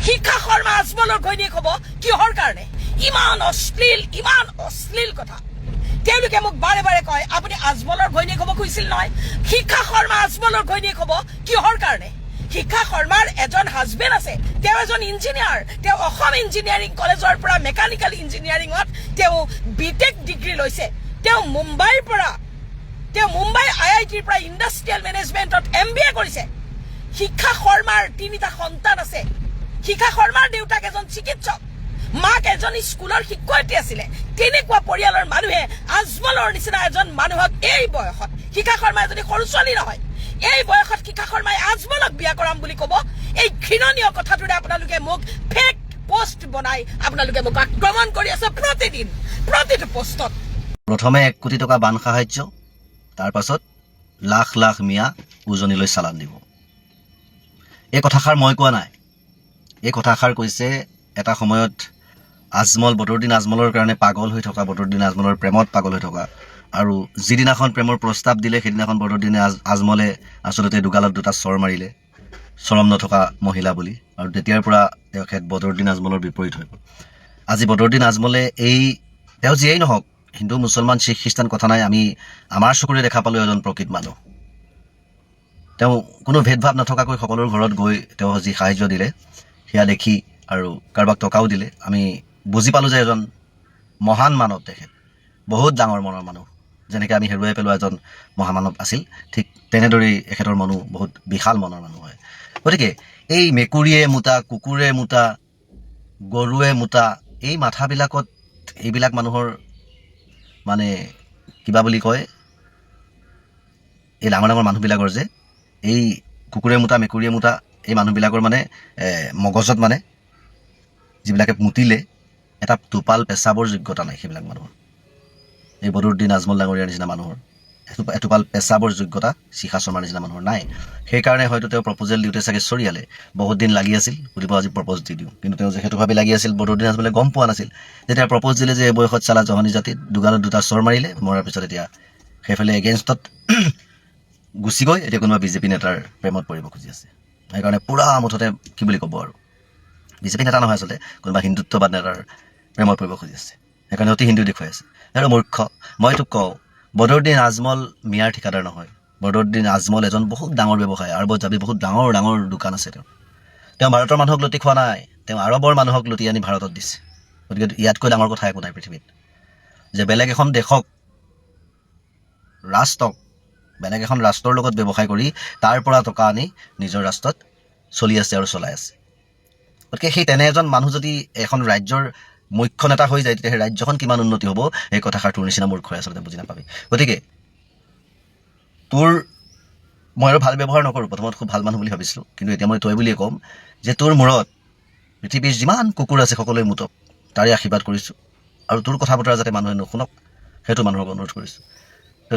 শিক্ষা শৰ্মা আজমলৰ ঘৈণীয়েক হ'ব কিহৰ কাৰণে? ইমান অশ্লীল কথা তেওঁলোকে মোক বাৰে বাৰে কয়। আপুনি আজমলৰ ঘৈণীয়েক হ'ব খুজিছিল নহয়। শিক্ষা শৰ্মা আজমলৰ ঘৈণীয়েক হ'ব কিহৰ কাৰণে? শিক্ষা শৰ্মাৰ এজন হাজবেণ্ড আছে, তেওঁ এজন ইঞ্জিনিয়াৰ। তেওঁ অসম ইঞ্জিনিয়াৰিং কলেজৰ পৰা মেকানিকেল ইঞ্জিনিয়াৰিঙত তেওঁ বিটেক ডিগ্ৰী লৈছে। তেওঁ মুম্বাই IITৰ পৰা ইণ্ডাষ্ট্ৰিয়েল মেনেজমেণ্টত MBA কৰিছে। শিক্ষা শৰ্মাৰ 3টা সন্তান আছে। শিক্ষা শৰ্মাৰ দেউতাক এজন চিকিৎসক, মাক এজনী স্কুলৰ শিক্ষয়িত্ৰী আছিলে। তেনেকুৱা পৰিয়ালৰ মানুহে আজমলৰ নিচিনা এজন মানুহক এই বয়সত, শিক্ষা শৰ্মা এজনী সৰু ছোৱালী নহয়, এই বয়সত শিক্ষা শৰ্মাই আজমলক বিয়া কৰাম বুলি ক'ব। এই ঘৃণনীয় কথাটোৰে আপোনালোকে মোক ফেক পোষ্ট বনাই আপোনালোকে মোক আক্ৰমণ কৰি আছে প্ৰতিটো পোষ্টত। প্ৰথমে 1 কোটি টকা বান সাহায্য, তাৰ পাছত লাখ লাখ মিয়া উজনিলৈ চালান দিব। এই কথাষাৰ মই কোৱা নাই। এই কথাষাৰ কৈছে এটা সময়ত বদৰুদ্দিন আজমলৰ কাৰণে পাগল হৈ থকা, বদৰুদ্দিন আজমলৰ প্ৰেমত পাগল হৈ থকা, আৰু যিদিনাখন প্ৰেমৰ প্ৰস্তাৱ দিলে সেইদিনাখন বদৰুদ্দিন আজমলে আচলতে দুগালত 2টা চৰ মাৰিলে, চৰম নথকা মহিলা বুলি। আৰু তেতিয়াৰ পৰা তেখেত বদৰুদ্দিন আজমলৰ বিপৰীত হৈ গ'ল। আজি বদৰুদ্দিন আজমলে তেওঁ যিয়েই নহওক, হিন্দু মুছলমান শিখ খ্ৰীষ্টান কথা নাই, আমি আমাৰ চকুৰে দেখা পালোঁ এজন প্ৰকৃত মানুহ। তেওঁ কোনো ভেদভাৱ নথকাকৈ সকলোৰ ঘৰত গৈ তেওঁ যি সাহায্য দিলে সেয়া দেখি, আৰু কাৰোবাক টকাও দিলে, আমি বুজি পালোঁ যে এজন মহান মানৱ তেখেত, বহুত ডাঙৰ মনৰ মানুহ। যেনেকৈ আমি হেৰুৱাই পেলোৱা এজন মহামানৱ আছিল, ঠিক তেনেদৰেই এখেতৰ মনো বহুত বিশাল মনৰ মানুহ হয়। গতিকে এই মেকুৰীয়ে মোতা, কুকুৰে মোতা, গৰুৱে মোতা, এই মাথাবিলাকত এইবিলাক মানুহৰ মানে কিবা বুলি কয়, এই ডাঙৰ মানুহবিলাকৰ যে এই কুকুৰে মোতা, মেকুৰীয়ে মোতা, এই মানুহবিলাকৰ মানে মগজত মানে যিবিলাকে মুতিলে এটা টোপাল পেচাবৰ যোগ্যতা নাই সেইবিলাক মানুহৰ। এই বদৰুদ্দিন আজমল ডাঙৰীয়াৰ নিচিনা মানুহৰ এটোপাল পেচাবৰ যোগ্যতা শিখা শৰ্মাৰ নিচিনা মানুহৰ নাই। সেইকাৰণে হয়তো তেওঁ প্ৰপ'জেল দিওঁতে চাগে চৰিয়ালে, বহুত দিন লাগি আছিল, বুলিব আজি প্ৰপ'জ দি দিওঁ। কিন্তু তেওঁ যিহেতু ভাবি লাগি আছিল, বদৰুদ্দিন আজমলে গম পোৱা নাছিল। যেতিয়া প্ৰপ'জ দিলে যে এই বয়সত চালা জহনী জাতিত দুগালত 2টা চৰ মাৰিলে, মৰাৰ পিছত এতিয়া সেইফালে এগেইনষ্টত গুচি গৈ এতিয়া কোনোবা বিজেপি নেতাৰ প্ৰেমত পৰিব খুজি আছে। সেইকাৰণে পূৰা মুঠতে কি বুলি ক'ব আৰু, বিজেপি নেতা নহয় আচলতে, কোনোবা হিন্দুত্ববাদ নেতাৰ প্ৰেমত পৰিব খুজি আছে। সেইকাৰণে অতি হিন্দু দেখুৱাই আছে। সেইটো মূৰ্খ। মই তোক কওঁ, বদৰুদ্দিন আজমল মিয়াৰ ঠিকাদাৰ নহয়। বদৰুদ্দিন আজমল এজন বহুত ডাঙৰ ব্যৱসায়ী। আৰবত যাবি বহুত ডাঙৰ ডাঙৰ দোকান আছে তেওঁ ভাৰতৰ মানুহক লুটি খোৱা নাই, তেওঁ আৰবৰ মানুহক লুটি আনি ভাৰতত দিছে। গতিকে ইয়াতকৈ ডাঙৰ কথা একো নাই পৃথিৱীত, যে বেলেগ এখন দেশক, বেলেগ এখন ৰাষ্ট্ৰৰ লগত ব্যৱসায় কৰি তাৰ পৰা টকা আনি নিজৰ ৰাষ্ট্ৰত চলি আছে আৰু চলাই আছে। গতিকে সেই তেনে এজন মানুহ যদি এখন ৰাজ্যৰ মুখ্য নেতা হৈ যায়, তেতিয়া সেই ৰাজ্যখন কিমান উন্নতি হ'ব, এই কথাষাৰ তোৰ নিচিনা মূৰ্খই আচলতে বুজি নাপাবি। গতিকে মই আৰু ভাল ব্যৱহাৰ নকৰোঁ, প্ৰথমত খুব ভাল মানুহ বুলি ভাবিছিলোঁ, কিন্তু এতিয়া মই তই বুলিয়ে ক'ম যে তোৰ মূৰত পৃথিৱীৰ যিমান কুকুৰ আছে সকলোৱে মুতক, তাৰে আশীৰ্বাদ কৰিছোঁ। আৰু তোৰ কথা বতৰা যাতে মানুহে নুশুনক, সেইটো মানুহক অনুৰোধ কৰিছোঁ।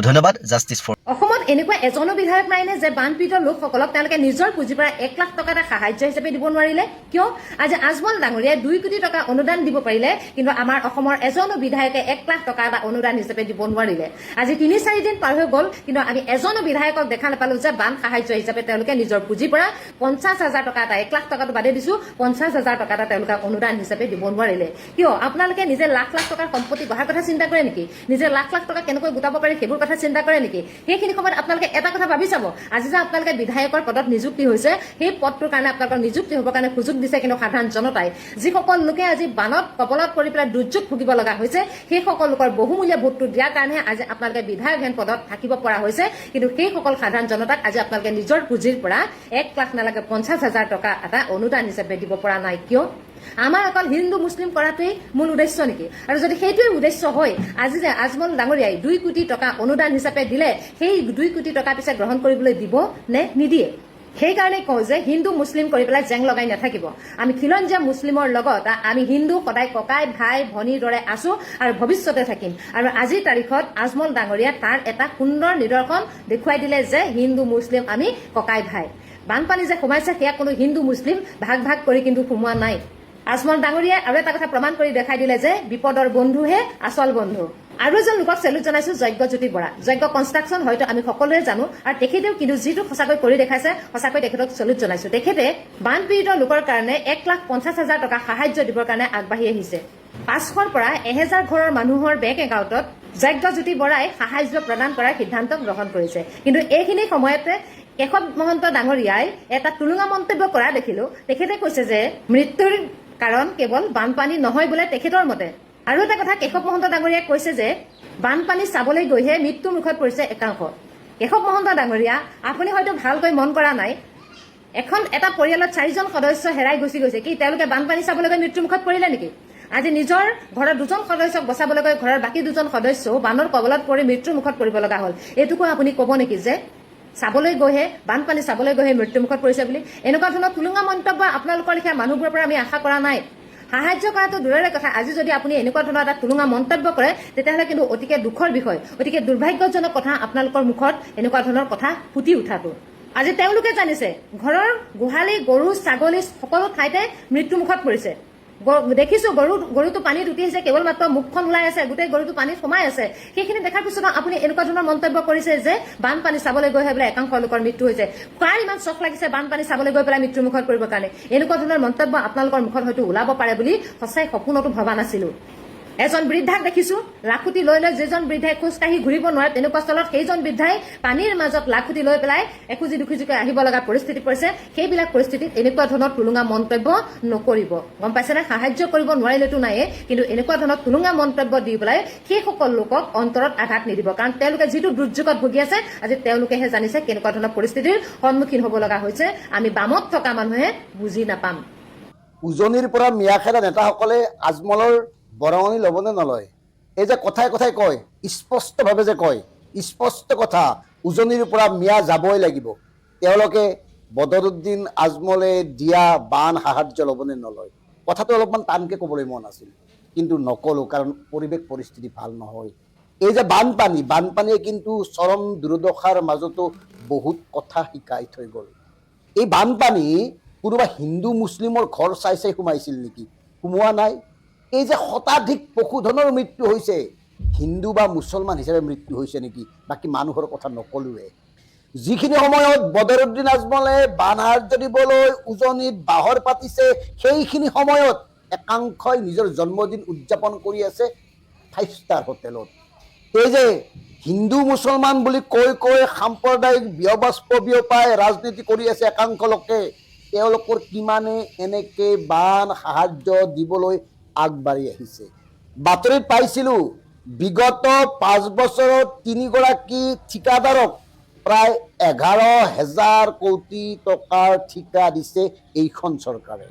ধন্যবাদ। জাষ্টিছ ফৰ অসমত এনেকুৱা এজনো বিধায়ক নাইনে যে বানপীড়িত লোকসকলক তেওঁলোকে নিজৰ পুঁজিৰ পৰা 1 লাখ টকা এটা সাহায্য হিচাপে দিব নোৱাৰিলে? কিয়? আজি আজমল ডাঙৰীয়াই 2 কোটি টকা অনুদান দিব পাৰিলে, কিন্তু আমাৰ অসমৰ এজনো বিধায়কে 1 লাখ টকা এটা অনুদান হিচাপে দিব নোৱাৰিলে। আজি 3-4 দিন পাৰ হৈ গ'ল, কিন্তু আমি এজনো বিধায়কক দেখা নাপালো যে বান সাহায্য হিচাপে তেওঁলোকে নিজৰ পুঁজিৰ পৰা 50,000 টকা এটা, 1 লাখ টকাটো বাদে দিছো, 50,000 টকা এটা তেওঁলোকে অনুদান হিচাপে দিব নোৱাৰিলে। কিয়? আপোনালোকে নিজে লাখ লাখ টকাৰ সম্পত্তি গঢ়াৰ কথা চিন্তা কৰে নেকি? নিজে লাখ লাখ টকা কেনেকৈ গোটাব পাৰি সেইবোৰ কথা চিন্তা কৰে নেকি? সেইখিনি সময়ত আপোনালোকে এটা কথা ভাবি চাব, আজি যে আপোনালোকে বিধায়কৰ পদত নিযুক্তি হৈছে, সেই পদটোৰ কাৰণে আপোনালোকৰ নিযুক্তি হ'বৰ কাৰণে সুযোগ দিছে কিন্তু সাধাৰণ জনতাই। যিসকল লোকে আজি বানত কবলত পৰি পেলাই দুৰ্যোগ ভুগিব লগা হৈছে, সেই সকল লোকৰ বহুমূলীয়া ভোটটো দিয়াৰ কাৰণেহে আজি আপোনালোকে বিধায়কহেন পদত থাকিব পৰা হৈছে। কিন্তু সেইসকল সাধাৰণ জনতাক আজি আপোনালোকে নিজৰ পুঁজিৰ পৰা 1 লাখ নালাগে 50,000 টকা এটা অনুদান হিচাপে দিব পৰা নাই। কিয়? আমাৰ অকল হিন্দু মুছলিম কৰাটোৱেই মূল উদ্দেশ্য নেকি? আৰু যদি সেইটোৱেই উদ্দেশ্য হয়, আজি যে আজমল ডাঙৰীয়াই 2 কোটি টকা অনুদান হিচাপে দিলে, সেই 2 কোটি টকা পিছে গ্ৰহণ কৰিবলৈ দিব নে নিদিয়ে? সেইকাৰণে কওঁ যে হিন্দু মুছলিম কৰি পেলাই জেং লগাই নাথাকিব। আমি খিলঞ্জীয়া মুছলিমৰ লগত আমি হিন্দু সদায় ককাই ভাই ভনীৰ দৰে আছো আৰু ভৱিষ্যতে থাকিম। আৰু আজিৰ তাৰিখত আজমল ডাঙৰীয়া তাৰ এটা সুন্দৰ নিদৰ্শন দেখুৱাই দিলে যে হিন্দু মুছলিম আমি ককাই ভাই। বানপানী যে সোমাইছে সেয়া কোনো হিন্দু মুছলিম ভাগ ভাগ কৰি কিন্তু সোমোৱা নাই। আজমল ডাঙৰীয়াই আৰু এটা কথা প্ৰমাণ কৰি দেখাই দিলে যে বিপদৰ বন্ধুহে আচল বন্ধু। আৰু এজন লোকক চেলুট জনাইছো, যজ্ঞজ্যোতি বৰা। যজ্ঞ কনষ্ট্ৰাকশ্যন হয়তো আমি সকলোৱে জানো, আৰু তেখেতেও কিন্তু যিটো সঁচাকৈ কৰি দেখাইছে, সঁচাকৈ তেখেতক চেলুট জনাইছো। তেখেতে বানপীড়িত লোকৰ কাৰণে 1,50,000 টকা সাহায্য দিবৰ কাৰণে আগবাঢ়ি আহিছে। 500ৰ পৰা 1000 ঘৰৰ মানুহৰ বেংক একাউণ্টত যজ্ঞজ্যোতি বৰাই সাহায্য প্ৰদান কৰাৰ সিদ্ধান্ত গ্ৰহণ কৰিছে। কিন্তু এইখিনি সময়তে কেশৱ মহন্ত ডাঙৰীয়াই এটা টুলুঙা মন্তব্য কৰা দেখিলো। তেখেতে কৈছে যে মৃত্যুৰ কাৰণ কেৱল বানপানী নহয় বোলে তেখেতৰ মতে। আৰু এটা কথা কেশৱ মহন্ত ডাঙৰীয়াই কৈছে যে বানপানী চাবলৈ গৈহে মৃত্যুৰ মুখত পৰিছে একাংশ। কেশৱ মহন্ত ডাঙৰীয়া, আপুনি হয়তো ভালকৈ মন কৰা নাই, এটা পৰিয়ালত 4জন সদস্য হেৰাই গুচি গৈছে। কি তেওঁলোকে বানপানী চাবলৈ গৈ মৃত্যুৰ মুখত পৰিলে নেকি? আজি নিজৰ ঘৰৰ 2জন সদস্যক বচাবলৈ গৈ ঘৰৰ বাকী 2জন সদস্যও বানৰ কবলত পৰি মৃত্যুৰ মুখত পৰিব লগা হ'ল। এইটোকো আপুনি ক'ব নেকি যে চাবলৈ গৈহে বানপানী চাবলৈ গৈহে মৃত্যুৰ মুখত পৰিছে বুলি? এনেকুৱা ধৰণৰ টুলুঙা মন্তব্য আপোনালোকৰ লেখীয়া মানুহবোৰৰ পৰা আমি আশা কৰা নাই। সাহায্য কৰাটো দূৰৰে কথা, আজি যদি আপুনি এনেকুৱা ধৰণৰ এটা টুলুঙা মন্তব্য কৰে তেতিয়াহ'লে কিন্তু অতিকে দুখৰ বিষয়, অতিকে দুৰ্ভাগ্যজনক কথা আপোনালোকৰ মুখত এনেকুৱা ধৰণৰ কথা ফুটি উঠাটো। আজি তেওঁলোকে জানিছে ঘৰৰ গোহালি, গৰু, ছাগলী সকলো ঠাইতে মৃত্যু মুখত পৰিছে। দেখিছো গৰুটো পানীত উঠি আহিছে, কেৱল মাত্ৰ মুখখন ওলাই আছে, গোটেই গৰুটো পানীত সোমাই আছে। সেইখিনি দেখাৰ পিছত আপুনি এনেকুৱা ধৰণৰ মন্তব্য কৰিছে যে বানপানী চাবলৈ গৈহে বোলে একাংশ লোকৰ মৃত্যু হৈছে। কাৰ ইমান চখ লাগিছে বানপানী চাবলৈ গৈ পেলাই মৃত্যুৰ মুখত পৰিবৰ কাৰণে? এনেকুৱা ধৰণৰ মন্তব্য আপোনালোকৰ মুখত হয়তো ওলাব পাৰে বুলি সঁচাই সপোনতো ভবা নাছিলো। এজন বৃদ্ধাক দেখিছো লাখুটি লৈ যিজন বৃদ্ধাই খোজকাঢ়ি ঘূৰিব নোৱাৰে, তেনেকুৱা স্থলত সেইজন বৃদ্ধাই পানীৰ মাজত লাখুটি লৈ পেলাই এখুজি দুখুজিকৈ আহিব লগা পৰিস্থিতি পৰিছে। সেইবিলাক পৰিস্থিতিত এনেকুৱা ধৰণৰ টুলুঙা মন্তব্য নকৰিব, গম পাইছেনে? সাহায্য কৰিব নোৱাৰিলেতো নাইয়ে, কিন্তু এনেকুৱা ধৰণৰ টুলুঙা মন্তব্য দি পেলাই সেইসকল লোকক অন্তৰত আঘাত নিদিব। কাৰণ তেওঁলোকে যিটো দুৰ্যোগত ভুগি আছে, আজি তেওঁলোকেহে জানিছে কেনেকুৱা ধৰণৰ পৰিস্থিতিৰ সন্মুখীন হ'ব লগা হৈছে। আমি বামত থকা মানুহে বুজি নাপাম। উজনিৰ পৰা মিয়াখেৰা নেতাসকলে আজমলৰ বৰঙণি ল'বনে নলয়? এই যে কথাই কথাই কয়, স্পষ্টভাৱে যে কয়, স্পষ্ট কথা, উজনিৰ পৰা মিয়া যাবই লাগিব। তেওঁলোকে বদৰুদ্দিন আজমলে দিয়া বান সাহায্য ল'বনে নলয়? কথাটো অলপমান টানকৈ ক'বলৈ মন আছিল, কিন্তু নক'লোঁ, কাৰণ পৰিৱেশ পৰিস্থিতি ভাল নহয়। এই যে বানপানীয়ে কিন্তু চৰম দুৰ্দশাৰ মাজতো বহুত কথা শিকাই থৈ গ'ল। এই বানপানী কোনোবা হিন্দু মুছলিমৰ ঘৰ চাই সোমাইছিল নেকি? সোমোৱা নাই। এই যে শতাধিক পশুধনৰ মৃত্যু হৈছে, হিন্দু বা মুছলমান হিচাপে মৃত্যু হৈছে নেকি? বাকী মানুহৰ কথা নকলোৱে। যিখিনি সময়ত বদৰুদ্দিন আজমলে বান সাহায্য দিবলৈ উজনিত বাহৰ পাতিছে, সেইখিনি সময়ত একাংশই নিজৰ জন্মদিন উদযাপন কৰি আছে 5 ষ্টাৰ হোটেলত। এই যে হিন্দু মুছলমান বুলি কৈ সাম্প্ৰদায়িক ব্যবাস্প বিয়পাই ৰাজনীতি কৰি আছে একাংশ লোকে, তেওঁলোকৰ কিমানে এনেকে বান সাহায্য দিবলৈ আগবাঢ়ি আহিছে। বাতৰিত পাইছিলো বিগত 5 বছৰত 3 গৰাকী ঠিকাদাৰক প্ৰায় 11,000 কোটি টকাৰ ঠিকা দিছে এইখন চৰকাৰে।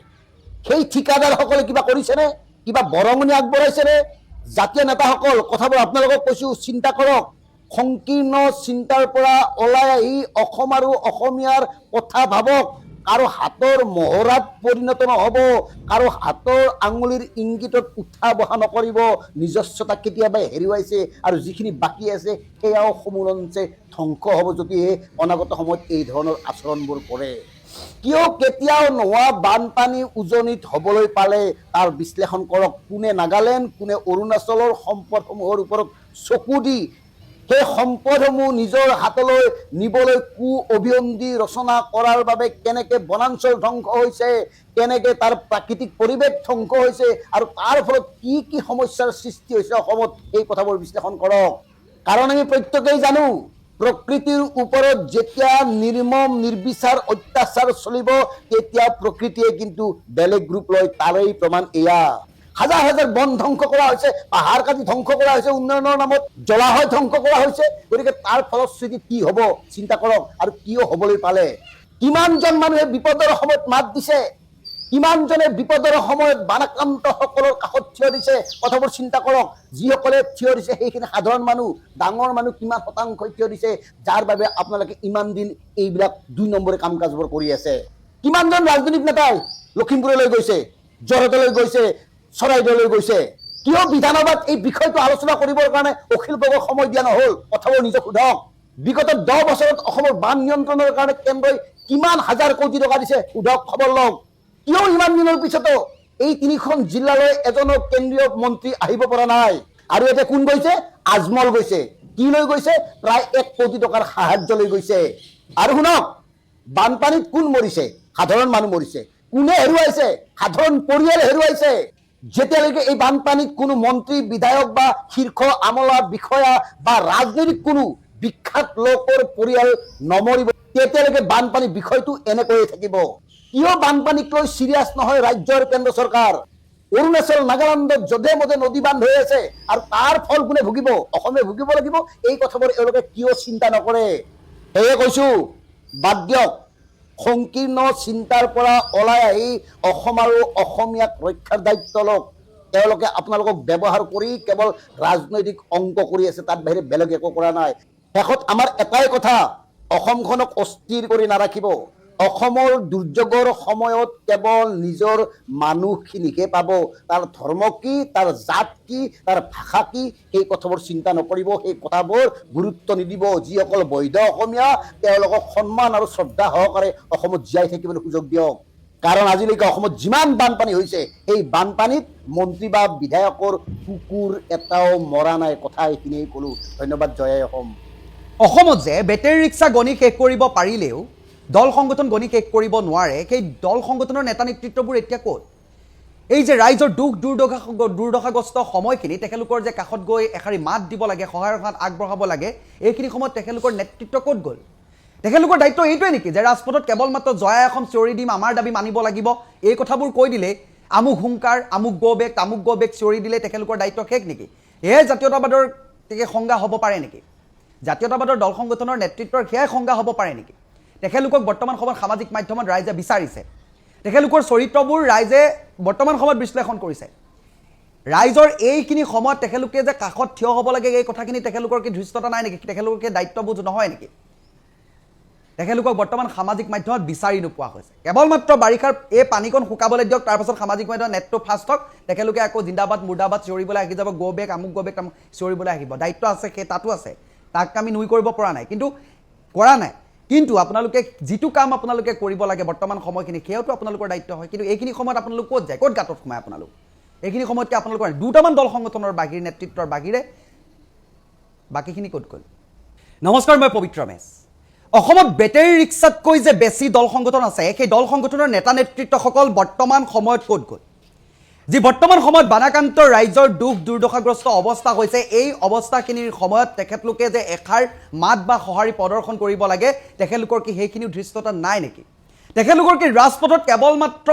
সেই ঠিকাদাৰসকলে কিবা কৰিছেনে? কিবা বৰঙণি আগবঢ়াইছেনে? জাতীয় নেতাসকল, কথাবোৰ আপোনালোকক কৈছো, চিন্তা কৰক। সংকীৰ্ণ চিন্তাৰ পৰা ওলাই আহি অসম আৰু অসমীয়াৰ কথা ভাবক। কাৰো হাতৰ মহৰাত পৰিণত নহ'ব, কাৰো হাতৰ আঙুলিৰ ইংগিতত উঠা বহা নকৰিব। নিজস্বতা কেতিয়াবাই হেৰুৱাইছে, আৰু যিখিনি বাকী আছে সেয়াও সমূলঞ্চে ধ্বংস হ'ব যদিহে অনাগত সময়ত এই ধৰণৰ আচৰণবোৰ কৰে। কিয় কেতিয়াও নোহোৱা বানপানী উজনিত হ'বলৈ পালে তাৰ বিশ্লেষণ কৰক। কোনে নাগালেণ্ড, কোনে অৰুণাচলৰ সম্পদসমূহৰ ওপৰত চকু দি সেই সম্পদসমূহ নিজৰ হাতলৈ নিবলৈ অভিসন্ধি ৰচনা কৰাৰ বাবে কেনেকে বনাঞ্চল ধ্বংস হৈছে, কেনেকে তাৰ প্ৰাকৃতিক পৰিৱেশ ধ্বংস হৈছে, আৰু তাৰ ফলত কি কি সমস্যাৰ সৃষ্টি হৈছে অসমত, এই কথাবোৰ বিশ্লেষণ কৰক। কাৰণ আমি প্ৰত্যেকেই জানো, প্ৰকৃতিৰ ওপৰত যেতিয়া নিৰ্মম নিৰ্বিচাৰ অত্যাচাৰ চলিব, তেতিয়া প্ৰকৃতিয়ে কিন্তু বেলেগ ৰূপ লয়। তাৰেই প্ৰমাণ এয়া। হাজাৰ হাজাৰ বন ধ্বংস কৰা হৈছে, পাহাৰ কাটি ধ্বংস কৰা হৈছে, উন্নয়নৰ নামত জলাশয় ধ্বংস কৰা হৈছে। গতিকে তাৰ ফলশ্ৰুতি কি হ'ব চিন্তা কৰক। আৰু কিয় হ'বলৈ পালে? কিমানজন মানুহে বিপদৰ সময়ত মাত দিছে, কিমানজনে বিপদৰ সময়ত বানাক্ৰান্তসকলৰ কাষত থিয় দিছে, কথাবোৰ চিন্তা কৰক। যিসকলে থিয় দিছে সেইখিনি সাধাৰণ মানুহ, ডাঙৰ মানুহ কিমান শতাংশই থিয় দিছে, যাৰ বাবে আপোনালোকে ইমান দিন এইবিলাক 2 নম্বৰী কাম কাজবোৰ কৰি আছে। কিমানজন ৰাজনৈতিক নেতাই লখিমপুৰলৈ গৈছে, যোৰহাটলৈ গৈছে, চৰাইদেউলৈ গৈছে। কিয় বিধানসভাত এই বিষয়টো আলোচনা কৰিবৰ কাৰণে অখিল গগৈক সময় দিয়া নহ'ল? কথাবোৰ নিজে সোধক। বিগত 10 বছৰত অসমৰ বান নিয়ন্ত্ৰণৰ কাৰণে কেন্দ্ৰই কিমান হাজাৰ কোটি টকা দিছে সোধক, খবৰ লওক। কিয় ইমান দিনৰ পিছতো এই 3খন জিলালৈ এজনো কেন্দ্ৰীয় মন্ত্ৰী আহিব পৰা নাই? আৰু এতিয়া কোন গৈছে? আজমল গৈছে কি লৈ গৈছে প্ৰায় 1 কোটি টকাৰ সাহায্য লৈ গৈছে আৰু শুনক বানপানীত কোন মৰিছে সাধাৰণ মানুহ মৰিছে কোনে হেৰুৱাইছে সাধাৰণ পৰিয়াল হেৰুৱাইছে যেতিয়ালৈকে এই বানপানীত কোনো মন্ত্ৰী বিধায়ক বা শীৰ্ষ আমলা বিষয়া বা ৰাজনৈতিক কোনো বিখ্যাত লোকৰ পৰিয়াল নমৰিব তেতিয়ালৈকে বানপানী বিষয়টো এনেকৈয়ে থাকিব কিয় বানপানীক লৈ সিৰিয়াছ নহয় ৰাজ্য আৰু কেন্দ্ৰ চৰকাৰ অৰুণাচল নাগালেণ্ডত যধে মধে নদী বান্ধ হৈ আছে আৰু তাৰ ফল কোনে ভুগিব অসমে ভুগিব লাগিব এই কথাবোৰ এওঁলোকে কিয় চিন্তা নকৰে সেয়ে কৈছো বাদ দিয়ক সংকীৰ্ণ চিন্তাৰ পৰা ওলাই আহি অসম আৰু অসমীয়াক ৰক্ষাৰ দায়িত্ব লওক তেওঁলোকে আপোনালোকক ব্যৱহাৰ কৰি কেৱল ৰাজনৈতিক অংক কৰি আছে তাত বাহিৰে বেলেগ একো কৰা নাই শেষত আমাৰ এটাই কথা অসমখনক অস্থিৰ কৰি নাৰাখিব অসমৰ দুৰ্যোগৰ সময়ত কেৱল নিজৰ মানুহখিনিকে পাব তাৰ ধৰ্ম কি তাৰ জাত কি তাৰ ভাষা কি সেই কথাবোৰ চিন্তা নকৰিব সেই কথাবোৰ গুৰুত্ব নিদিব যিসকল বৈধ অসমীয়া তেওঁলোকক সন্মান আৰু শ্ৰদ্ধা সহকাৰে অসমত জীয়াই থাকিবলৈ সুযোগ দিয়ক কাৰণ আজিলৈকে অসমত যিমান বানপানী হৈছে সেই বানপানীত মন্ত্ৰী বা বিধায়কৰ কুকুৰ এটাও মৰা নাই কথা এইখিনিয়ে ক'লো ধন্যবাদ জয় অসম অসমত যে বেটেৰী ৰিক্সা গণি শেষ কৰিব পাৰিলেও দল সংগঠন গণি শেষ কৰিব নোৱাৰে সেই দল সংগঠনৰ নেতা নেতৃত্ববোৰ এতিয়া ক'ত এই যে ৰাইজৰ দুখ দুৰ্দশাগ্ৰস্ত সময়খিনি তেখেতলোকৰ যে কাষত গৈ এখাৰি মাত দিব লাগে সহায়ৰ হাত আগবঢ়াব লাগে এইখিনি সময়ত তেখেতলোকৰ নেতৃত্ব ক'ত গ'ল তেখেতলোকৰ দায়িত্ব এইটোৱে নেকি যে ৰাজপথত কেৱল মাত্ৰ জয় অসম চিঞৰি দিম আমাৰ দাবী মানিব লাগিব এই কথাবোৰ কৈ দিলে আমুক হুংকাৰ আমুক গো বেক চিঞৰি দিলে তেখেতলোকৰ দায়িত্ব শেষ নেকি এয়ে জাতীয়তাবাদৰ সংজ্ঞা হ'ব পাৰে নেকি জাতীয়তাবাদৰ দল সংগঠনৰ নেতৃত্বৰ সেয়াই সংজ্ঞা হ'ব পাৰে নেকি তেখেতলোকক বৰ্তমান সময়ত সামাজিক মাধ্যমত ৰাইজে বিচাৰিছে তেখেতলোকৰ চৰিত্ৰবোৰ ৰাইজে বৰ্তমান সময়ত বিশ্লেষণ কৰিছে ৰাইজৰ এইখিনি সময়ত তেখেতলোকে যে কাষত থিয় হ'ব লাগে এই কথাখিনি তেখেতলোকৰ কি ধৃষ্টতা নাই নেকি তেখেতলোকে দায়িত্ববোধ নহয় নেকি তেখেতলোকক বৰ্তমান সামাজিক মাধ্যমত বিচাৰি নোপোৱা হৈছে কেৱল মাত্ৰ বাৰিষাৰ এই পানীকণ শুকাবলৈ দিয়ক তাৰপাছত সামাজিক মাধ্যমত নেটটো ফাষ্ট হওক তেখেতলোকে আকৌ জিন্দাবাদ মুৰ্দাবাদ চিঞৰিবলৈ আহি যাব গো বেক আমুক চিঞৰিবলৈ আহিব দায়িত্ব আছে সেই তাতো আছে তাক আমি নুই কৰিব পৰা নাই কিন্তু আপোনালোকে যিটো কাম আপোনালোকে কৰিব লাগে বৰ্তমান সময়খিনি সেইতো আপোনালোকৰ দায়িত্ব হয় কিন্তু এইখিনি সময়ত আপোনালোক ক'ত যায় ক'ত গাঁতত সোমায় আপোনালোক এইখিনি সময়তকে আপোনালোকৰ দুটামান দল সংগঠনৰ বাহিৰ নেতৃত্বৰ বাহিৰে বাকীখিনি ক'ত গ'ল নমস্কাৰ মই পবিত্ৰ মেছ অসমত বেটেৰী ৰিক্সাতকৈ যে বেছি দল সংগঠন আছে সেই দল সংগঠনৰ নেতা নেতৃত্বসকল বৰ্তমান সময়ত ক'ত গ'ল যি বৰ্তমান সময়ত বানাকান্ত ৰাইজৰ দুখ দুৰ্দশাগ্ৰস্ত অৱস্থা হৈছে এই অৱস্থাখিনিৰ সময়ত তেখেতলোকে যে এখাৰ মাত বা সঁহাৰি প্ৰদৰ্শন কৰিব লাগে তেখেতলোকৰ কি সেইখিনি ধৃষ্টতা নাই নেকি তেখেতলোকৰ কি ৰাজপথত কেৱল মাত্ৰ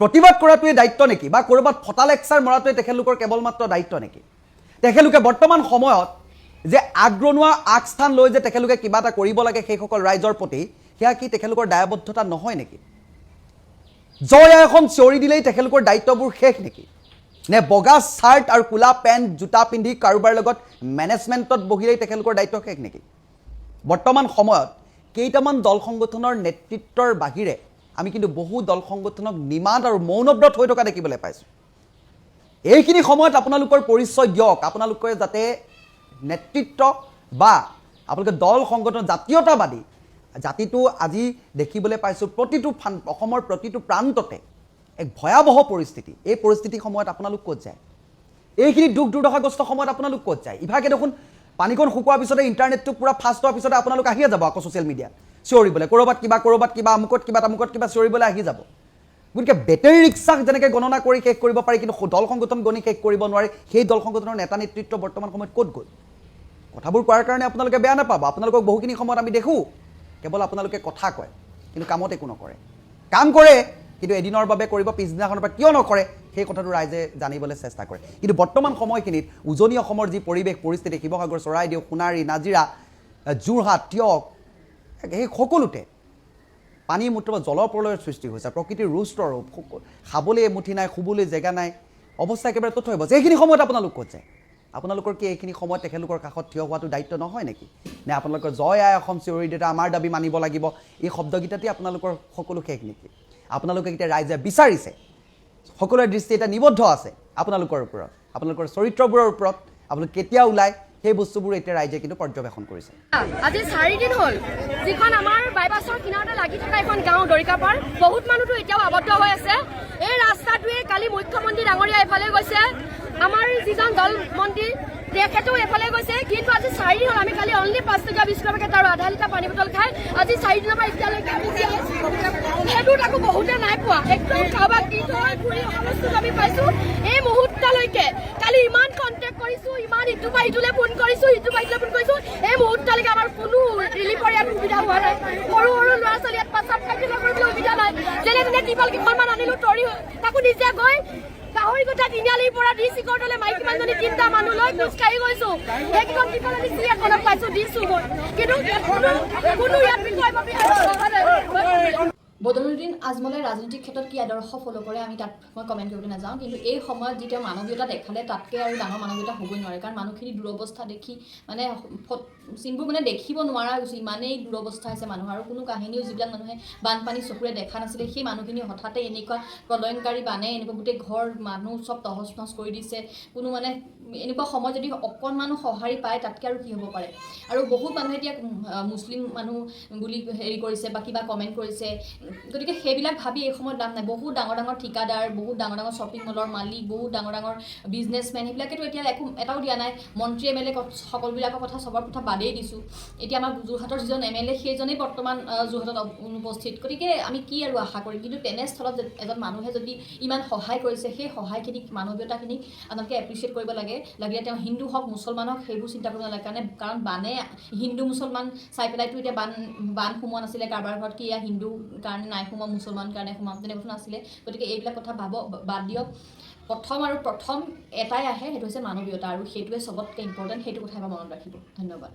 প্ৰতিবাদ কৰাটোৱে দায়িত্ব নেকি বা ক'ৰবাত ফটা লেকচাৰ মৰাটোৱে তেখেতলোকৰ কেৱল মাত্ৰ দায়িত্ব নেকি তেখেতলোকে বৰ্তমান সময়ত যে আগ্ৰনোৱা আগস্থান লৈ যে তেখেতলোকে কিবা এটা কৰিব লাগে সেইসকল ৰাইজৰ প্ৰতি সেয়া কি তেখেতলোকৰ দায়বদ্ধতা নহয় নেকি জয় এখন চিঞৰি দিলেই তেখেতলোকৰ দায়িত্ববোৰ শেষ নেকি নে বগা চাৰ্ট আৰু কোলা পেণ্ট জোতা পিন্ধি কাৰোবাৰ লগত মেনেজমেণ্টত বহিলেই তেখেতলোকৰ দায়িত্ব শেষ নেকি বৰ্তমান সময়ত কেইটামান দল সংগঠনৰ নেতৃত্বৰ বাহিৰে আমি কিন্তু বহু দল সংগঠনক নিমাত আৰু মৌনব্ৰত হৈ থকা দেখিবলৈ পাইছোঁ এইখিনি সময়ত আপোনালোকৰ পৰিচয় দিয়ক আপোনালোকে যাতে নেতৃত্ব বা আপোনালোকে দল সংগঠন জাতীয়তাবাদী জাতিটো আজি দেখিবলৈ পাইছোঁ প্ৰতিটো অসমৰ প্ৰতিটো প্ৰান্ততে এক ভয়াৱহ পৰিস্থিতি এই পৰিস্থিতিৰ সময়ত আপোনালোক ক'ত যায় এইখিনি দুখ দুৰ্দশাগ্ৰস্ত সময়ত আপোনালোক ক'ত যায় ইভাগে দেখোন পানীকণ শুকোৱাৰ পিছতে ইণ্টাৰনেটটো পুৰা ফাষ্ট হোৱাৰ পিছতে আপোনালোক আহিয়ে যাব আকৌ ছ'চিয়েল মিডিয়া চিঞৰিবলৈ ক'ৰবাত কিবা আমুকত কিবা চিঞৰিবলৈ আহি যাব গতিকে বেটেৰী ৰিক্সাক যেনেকৈ গণনা কৰি শেষ কৰিব পাৰি কিন্তু দল সংগঠন গণি শেষ কৰিব নোৱাৰি সেই দল সংগঠনৰ নেতা নেতৃত্ব বৰ্তমান সময়ত ক'ত গ'ল কথাবোৰ কোৱাৰ কাৰণে আপোনালোকে বেয়া নাপাব আপোনালোকক বহুখিনি সময়ত আমি দেখোঁ কেৱল আপোনালোকে কথা কয় কিন্তু কামত একো নকৰে কাম কৰে কিন্তু এদিনৰ বাবে কৰিব পিছদিনাখনৰ পৰা কিয় নকৰে সেই কথাটো ৰাইজে জানিবলৈ চেষ্টা কৰে কিন্তু বৰ্তমান সময়খিনিত উজনি অসমৰ যি পৰিৱেশ পৰিস্থিতি শিৱসাগৰ চৰাইদেউ সোণাৰী নাজিৰা যোৰহাট টিয়ক সেই সকলোতে পানী মূত্ৰ জলপ্ৰলয়ৰ সৃষ্টি হৈছে প্ৰকৃতিৰ ৰুষ্টৰ খাবলৈ এমুঠি নাই শুবলৈ জেগা নাই অৱস্থা একেবাৰে তথ্য হৈছে এইখিনি সময়ত আপোনালোক ক'ত যায় আপোনালোকৰ কি এইখিনি সময়ত তেখেতলোকৰ কাষত থিয় হোৱাটো দায়িত্ব নহয় নেকি নে আপোনালোকৰ জয় আই অসম চিঞৰি দিওঁতে আমাৰ দাবী মানিব লাগিব এই শব্দকেইটাতে আপোনালোকৰ সকলো শেষ নেকি আপোনালোকে এতিয়া ৰাইজে বিচাৰিছে সকলোৰে দৃষ্টি এটা নিবদ্ধ আছে আপোনালোকৰ ওপৰত আপোনালোকৰ চৰিত্ৰবোৰৰ ওপৰত আপোনালোক কেতিয়া ওলায় সেই বস্তুবোৰ এতিয়া ৰাইজে কিন্তু পৰ্যবেক্ষণ কৰিছে আজি 4 দিন হ'ল যিখন আমাৰ বাইপাছৰ কিনাৰতে লাগি থকা এখন গাঁও দৰিকাপাৰ বহুত মানুহটো এতিয়াও আবদ্ধ হৈ আছে এই ৰাস্তাটোৱে কালি মুখ্যমন্ত্ৰী ডাঙৰীয়া এফালে গৈছে আমাৰ যিজন দল মন্ত্ৰী তেখেতেও এফালে গৈছে, কিন্তু আজি 4 দিন হ'ল আমি কালি অনলি 5 টকা 20 টকা পেকেট আৰু আধা লিটাৰ পানী বটল খাই আজি 4 দিনৰ পৰা এতিয়ালৈকে আমি জীয়াই আছো। সেইটো তাকো বহুতে নাই পোৱা, একদম কাৰোবাক দি থৈ ঘূৰি অহা বস্তুটো আমি পাইছো এই মুহূৰ্তলৈকে। কালি ইমান কণ্টেক্ট কৰিছো, ইমান ইটো পৰা সিটোলৈ ফোন কৰিছো, সিটো পৰা সিটোলৈ ফোন কৰিছো, এই মুহূৰ্তলৈকে আমাৰ কোনো ৰিলিফৰ ইয়াত সুবিধা হোৱা নাই। সৰু সৰু ল'ৰা ছোৱালী ইয়াত প্ৰস্ৰাৱ কাৰ্য্য কৰিবলৈ সুবিধা নাই। যেনে তেনে টিপাল কেইখনমান আনিলো তৰি, তাকো নিজে গৈ গাহৰি কথা তিনিআলিৰ পৰা ডিচি কৰ্টলৈ মাইকী মানুহজনী 3টা মানুহ লৈ খোজকাঢ়ি গৈছো। সেইকেইখন টিপাল আনি ইয়াত অলপ পাইছো দিছো মই, কিন্তু কোনো ইয়াত বিষয় বদৰুদ্দিন আজমলে ৰাজনৈতিক ক্ষেত্ৰত কি আদৰ্শ ফ'ল' কৰে আমি তাত মই কমেণ্ট কৰিবলৈ নাযাওঁ, কিন্তু এই সময়ত যি তেওঁ মানৱীয়তা দেখালে তাতকৈ আৰু ডাঙৰ মানৱীয়তা হ'বই নোৱাৰে। কাৰণ মানুহখিনি দুৰৱস্থা দেখি মানে চিনবোৰ মানে দেখিব নোৱাৰা হৈছে, ইমানেই দুৰৱস্থা হৈছে মানুহৰ। আৰু কোনো কাহিনীও যিবিলাক মানুহে বানপানী চকুৰে দেখা নাছিলে, সেই মানুহখিনি হঠাতে এনেকুৱা প্ৰলয়ংকাৰী বানে এনেকুৱা গোটেই ঘৰ মানুহ চব তহচ নহচ কৰি দিছে। কোনো মানে এনেকুৱা সময় যদি অকণমানো সঁহাৰি পায় তাতকৈ আৰু কি হ'ব পাৰে। আৰু বহুত মানুহে এতিয়া মুছলিম মানুহ বুলি হেৰি কৰিছে বা কিবা কমেণ্ট কৰিছে, গতিকে সেইবিলাক ভাবি এই সময়ত লাভ নাই। বহুত ডাঙৰ ডাঙৰ ঠিকাদাৰ, বহুত ডাঙৰ ডাঙৰ শ্বপিং মলৰ মালিক, বহুত ডাঙৰ ডাঙৰ বিজনেছমেন, সেইবিলাকেতো এতিয়া এটাও দিয়া নাই। মন্ত্ৰী MLA সকলোবিলাকৰ কথা চবৰ কথা বাদেই দিছোঁ। এতিয়া আমাৰ যোৰহাটৰ যিজন MLA সেইজনেই বৰ্তমান যোৰহাটত অনুপস্থিত। গতিকে আমি কি আৰু আশা কৰিম। কিন্তু তেনেস্থলত এজন মানুহে যদি ইমান সহায় কৰিছে, সেই সহায়খিনিক মানৱীয়তাখিনিক আপোনালোকে এপ্ৰিচিয়েট কৰিব লাগে। লাগিলে তেওঁ হিন্দু হওক মুছলমান হওক সেইবোৰ চিন্তা কৰিব নালাগে। কাৰণ বানে হিন্দু মুছলমান চাই পেলাইতো এতিয়া বান সোমোৱা নাছিলে কাৰোবাৰ ঘৰত, কি এয়া হিন্দু কাৰণে নাই সোমাম মুছলমান কাৰণে সোমাম, তেনে কথা নাছিলে। গতিকে এইবিলাক কথা বাদ দিয়ক। প্ৰথম এটাই আহে, সেইটো হৈছে মানৱীয়তা, আৰু সেইটোৱে চবতকৈ ইম্পৰ্টেণ্ট। সেইটো কথাই আমাৰ মনত ৰাখিব। ধন্যবাদ।